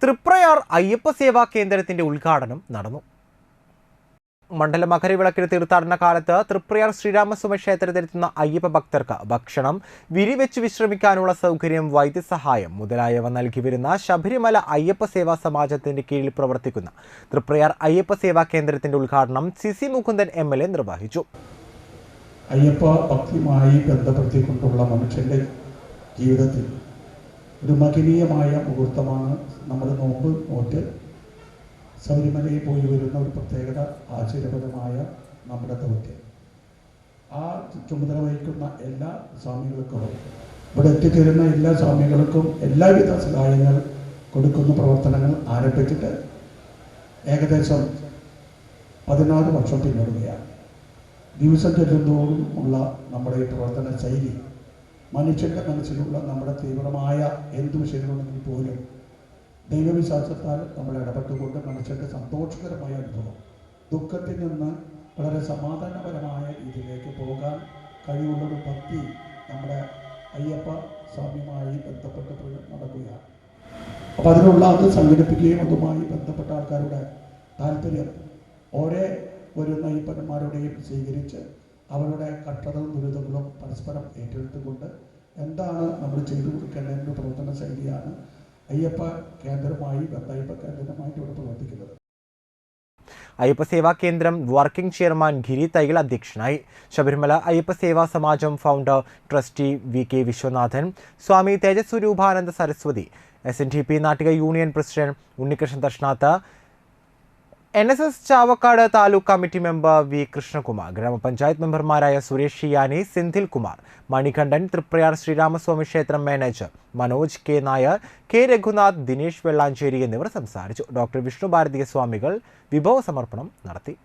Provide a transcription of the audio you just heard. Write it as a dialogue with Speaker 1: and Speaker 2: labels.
Speaker 1: തൃപ്രയാർ അയ്യപ്പ സേവാ കേന്ദ്രത്തിന്റെ ഉദ്ഘാടനം നടന്നു. മണ്ഡല മകരവിളക്കിന് തീർത്ഥാടന കാലത്ത് തൃപ്രയാർ ശ്രീരാമസ്വാമി ക്ഷേത്രത്തിലെത്തുന്ന അയ്യപ്പ ഭക്തർക്ക് ഭക്ഷണം, വിരിവെച്ച് വിശ്രമിക്കാനുള്ള സൗകര്യം, വൈദ്യസഹായം മുതലായവ നൽകി വരുന്ന ശബരിമല അയ്യപ്പ സേവാ സമാജത്തിന്റെ കീഴിൽ പ്രവർത്തിക്കുന്ന തൃപ്രയാർ അയ്യപ്പ സേവാ കേന്ദ്രത്തിന്റെ ഉദ്ഘാടനം സി മുകുന്ദൻ MLA നിർവഹിച്ചു.
Speaker 2: അയ്യപ്പ ഭക്തിയുമായി ബന്ധപ്പെടുത്തിക്കൊണ്ടുള്ള മനുഷ്യന്റെ ജീവിതത്തിൽ ഒരു മഹനീയമായ മുഹൂർത്തമാണ് നമ്മൾ നോറ്റ് ശബരിമലയിൽ പോയി വരുന്ന ഒരു പ്രത്യേകത ആശ്ചര്യപരമായ നമ്മുടെ ദൗത്യം. ആ ചുമതല വഹിക്കുന്ന എല്ലാ സ്വാമികൾക്കും, ഇവിടെ എത്തിച്ചേരുന്ന എല്ലാ സ്വാമികൾക്കും എല്ലാവിധ സഹായങ്ങൾ കൊടുക്കുന്ന പ്രവർത്തനങ്ങൾ ആരംഭിച്ചിട്ട് ഏകദേശം 16 വർഷം പിന്നിടുകയാണ്. ദിവസം ചെല്ലുന്നതോടും ഉള്ള നമ്മുടെ ഈ പ്രവർത്തന ശൈലി മനുഷ്യൻ്റെ മനസ്സിലുള്ള നമ്മുടെ തീവ്രമായ എന്ത് വിഷയങ്ങളുണ്ടെങ്കിൽ പോലും ദൈവവിശ്വാസത്താൽ നമ്മൾ ഇടപെട്ടുകൊണ്ട് മനുഷ്യൻ്റെ സന്തോഷകരമായ അനുഭവം, ദുഃഖത്തിൽ നിന്ന് വളരെ സമാധാനപരമായ രീതിയിലേക്ക് പോകാൻ കഴിവുള്ളൊരു ഭക്തി നമ്മുടെ അയ്യപ്പ സ്വാമിയുമായി ബന്ധപ്പെട്ട് നടക്കുകയാണ്. അപ്പോൾ അതിനുള്ള അത് സംഘടിപ്പിക്കുകയും അതുമായി ബന്ധപ്പെട്ട ആൾക്കാരുടെ താല്പര്യം ഓരോ വരുന്ന അയ്യപ്പന്മാരുടെയും സ്വീകരിച്ച് അവരുടെ കഷ്ടതകളും ദുരിതങ്ങളും പരസ്പരം ഏറ്റെടുത്തുകൊണ്ട് എന്താണ് നമ്മൾ ചെയ്തു കൊടുക്കേണ്ടതിൻ്റെ പ്രവർത്തന ശൈലിയാണ് അയ്യപ്പ കേന്ദ്രമായിട്ട് ഇവിടെ പ്രവർത്തിക്കുന്നത്.
Speaker 1: അയ്യപ്പ സേവാ കേന്ദ്രം വർക്കിംഗ് ചെയർമാൻ ഗിരി തൈകൾ അധ്യക്ഷനായി. Sabarimala Ayyappa Seva Samajam founder trustee VK Viswanathan, Swami Thejaswaroopananda Saraswathi, SNDP Nattika union president Unnikrishnan Darshanath, NSS Chavakkad taluk committee member V Krishnakumar, ഗ്രാമപഞ്ചായത്ത് മെമ്പർമാരായ സുരേഷ് ഷിയാനി, സെന്തിൽ കുമാർ, മണികണ്ഠൻ, തൃപ്രയാർ ശ്രീരാമസ്വാമി ക്ഷേത്രം manager Manoj K Nair, K Raghunath, Dinesh Vellanchery എന്നിവർ സംസാരിച്ചു. ഡോക്ടർ വിഷ്ണു ഭാരതീയ സ്വാമികൾ വിഭവ സമർപ്പണം നടത്തി.